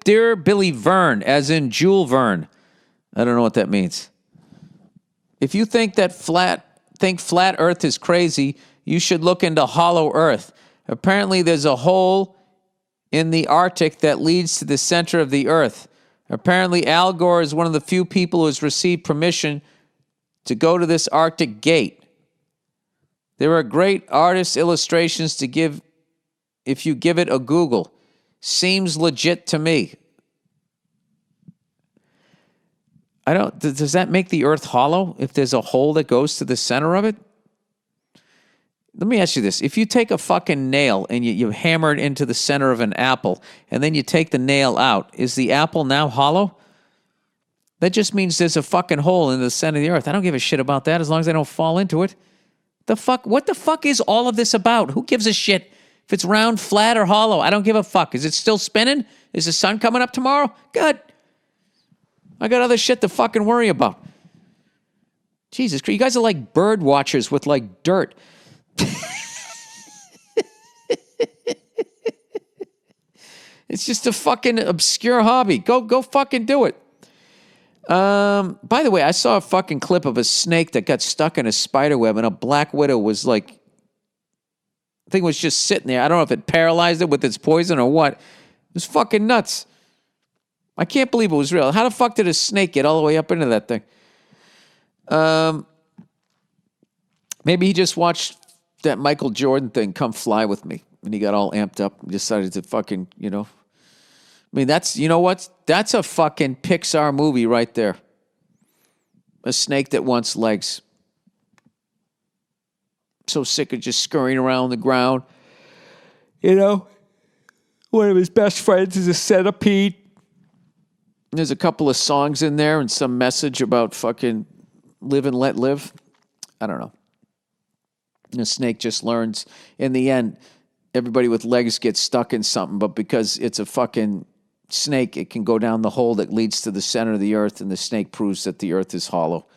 Dear Billy Verne, as in Jules Verne. I don't know what that means. If you think flat Earth is crazy, you should look into hollow Earth. Apparently, there's a hole in the Arctic that leads to the center of the Earth. Apparently, Al Gore is one of the few people who has received permission to go to this Arctic gate. There are great artist illustrations to give if you give it a Google. Seems legit to me. Does that make the Earth hollow if there's a hole that goes to the center of it? Let me ask you this. If you take a fucking nail and you hammer it into the center of an apple, and then you take the nail out, is the apple now hollow? That just means there's a fucking hole in the center of the Earth. I don't give a shit about that as long as I don't fall into it. What the fuck is all of this about? Who gives a shit if it's round, flat, or hollow? I don't give a fuck. Is it still spinning? Is the sun coming up tomorrow? Good. I got other shit to fucking worry about. Jesus Christ. You guys are like bird watchers with like dirt. It's just a fucking obscure hobby. Go fucking do it. By the way, I saw a fucking clip of a snake that got stuck in a spider web, and a black widow was like, I think it was just sitting there. I don't know if it paralyzed it with its poison or what. It was fucking nuts. I can't believe it was real. How the fuck did a snake get all the way up into that thing? Maybe he just watched that Michael Jordan thing, Come Fly With Me, and he got all amped up and decided to fucking, I mean, you know what? That's a fucking Pixar movie right there. A snake that wants legs. So sick of just scurrying around the ground. One of his best friends is a centipede. There's a couple of songs in there and some message about fucking live and let live. I don't know. The snake just learns. In the end, everybody with legs gets stuck in something, but because it's a fucking snake, it can go down the hole that leads to the center of the Earth, and the snake proves that the Earth is hollow.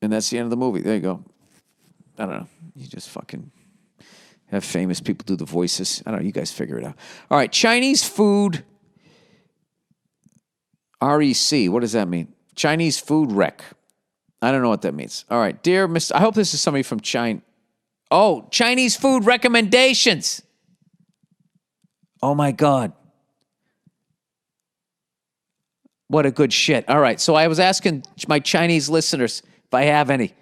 And that's the end of the movie. There you go. I don't know. You just fucking have famous people do the voices. I don't know. You guys figure it out. All right. Chinese food. REC. What does that mean? Chinese food wreck. I don't know what that means. All right. Dear Mr. I hope this is somebody from China. Oh, Chinese food recommendations. Oh, my God. What a good shit. All right. So I was asking my Chinese listeners if I have any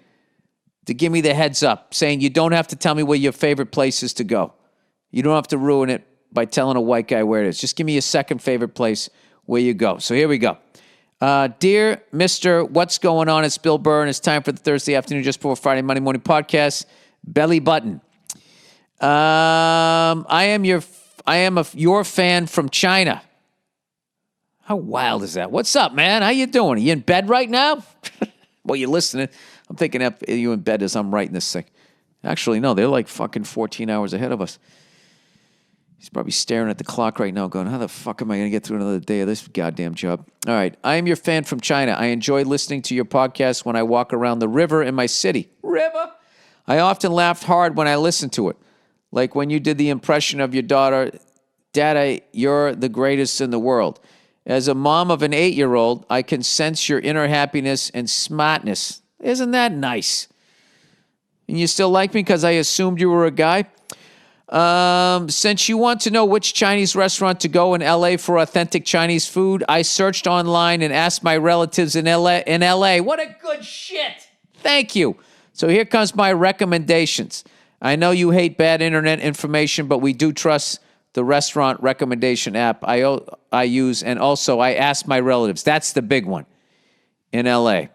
to give me the heads up, saying you don't have to tell me where your favorite place is to go. You don't have to ruin it by telling a white guy where it is. Just give me your second favorite place where you go. So here we go. Dear Mr. What's Going On? It's Bill Burr, and it's time for the Thursday afternoon just before Friday Monday morning podcast. Belly button. I am your fan from China. How wild is that? What's up, man? How you doing? Are you in bed right now? Well, you're listening. I'm thinking of you in bed as I'm writing this thing. Actually, no, they're like fucking 14 hours ahead of us. He's probably staring at the clock right now going, how the fuck am I going to get through another day of this goddamn job? All right. I am your fan from China. I enjoy listening to your podcast when I walk around the river in my city. River? I often laughed hard when I listened to it. Like when you did the impression of your daughter, Dada, you're the greatest in the world. As a mom of an 8-year-old, I can sense your inner happiness and smartness. Isn't that nice? And you still like me because I assumed you were a guy? Since you want to know which Chinese restaurant to go in LA for authentic Chinese food, I searched online and asked my relatives in LA. What a good shit. Thank you. So here comes my recommendations. I know you hate bad internet information, but we do trust the restaurant recommendation app I use, and also I asked my relatives. That's the big one in LA.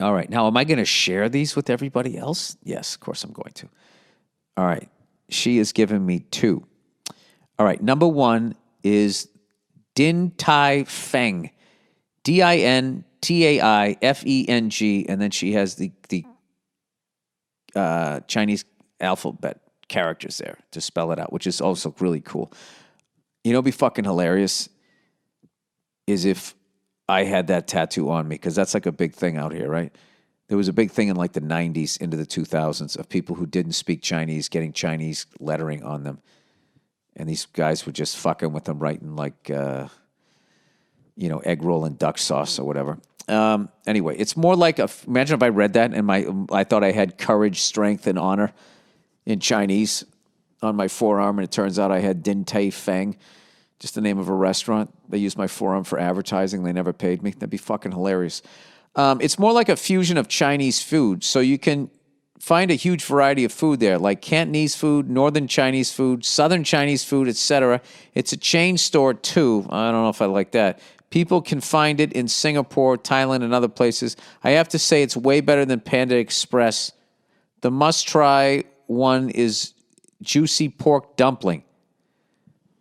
All right. Now, am I going to share these with everybody else? Yes, of course I'm going to. All right. She has given me 2. All right. Number 1 is Din Tai Feng. DinTaifeng. And then she has the Chinese alphabet characters there to spell it out, which is also really cool. You know, it'd be fucking hilarious is if I had that tattoo on me, because that's like a big thing out here, right? There was a big thing in like the 90s into the 2000s of people who didn't speak Chinese getting Chinese lettering on them. And these guys were just fucking with them, writing like, egg roll and duck sauce or whatever. Anyway, it's more like imagine if I read that and I thought I had courage, strength, and honor in Chinese on my forearm, and it turns out I had Din Tai Feng, just the name of a restaurant. They used my forearm for advertising. They never paid me. That'd be fucking hilarious. It's more like a fusion of Chinese food. So you can find a huge variety of food there, like Cantonese food, Northern Chinese food, Southern Chinese food, etc. It's a chain store too. I don't know if I like that. People can find it in Singapore, Thailand, and other places. I have to say it's way better than Panda Express. The must-try one is juicy pork dumpling.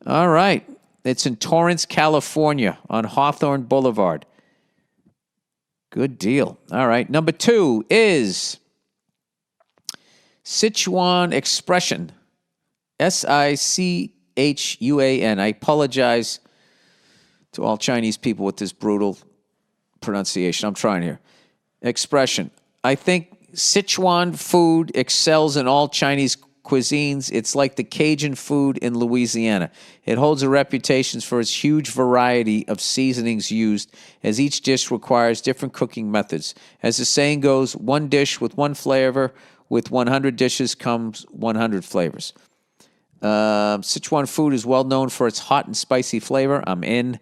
All right. It's in Torrance, California on Hawthorne Boulevard. Good deal. All right. Number 2 is Sichuan Expression. Sichuan. I apologize to all Chinese people with this brutal pronunciation. I'm trying here. Expression. I think Sichuan food excels in all Chinese cuisines. It's like the Cajun food in Louisiana. It holds a reputation for its huge variety of seasonings used, as each dish requires different cooking methods. As the saying goes, one dish with one flavor, with 100 dishes comes 100 flavors. Sichuan food is well known for its hot and spicy flavor. I'm in.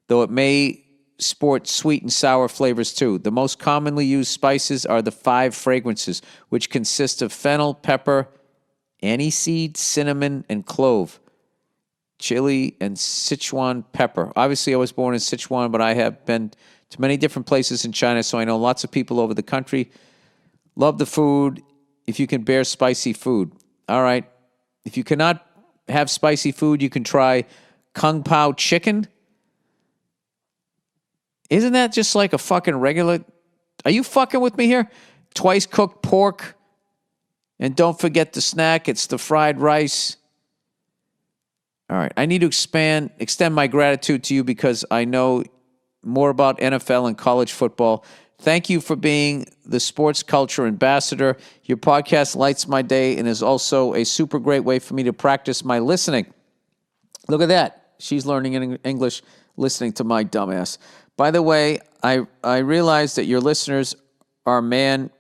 Though it may sport sweet and sour flavors too. The most commonly used spices are the 5 fragrances, which consist of fennel, pepper, aniseed, cinnamon, and clove, chili, and Sichuan pepper. Obviously, I was born in Sichuan, but I have been to many different places in China, so I know lots of people over the country. Love the food if you can bear spicy food. All right. If you cannot have spicy food, you can try Kung Pao chicken. Isn't that just like a fucking regular... Are you fucking with me here? Twice cooked pork. And don't forget the snack. It's the fried rice. All right. I need to extend my gratitude to you because I know more about NFL and college football. Thank you for being the sports culture ambassador. Your podcast lights my day and is also a super great way for me to practice my listening. Look at that. She's learning English listening to my dumbass. By the way, I realize that your listeners are man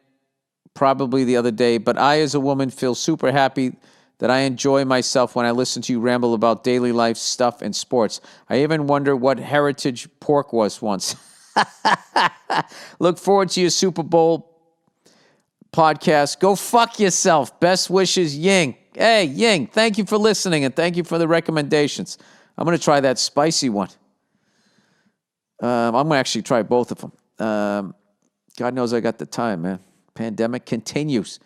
probably the other day, but I, as a woman, feel super happy that I enjoy myself when I listen to you ramble about daily life stuff and sports. I even wonder what heritage pork was once. Look forward to your Super Bowl podcast. Go fuck yourself. Best wishes, Ying. Hey, Ying, thank you for listening and thank you for the recommendations. I'm going to try that spicy one. I'm going to actually try both of them. God knows I got the time, man. Pandemic continues.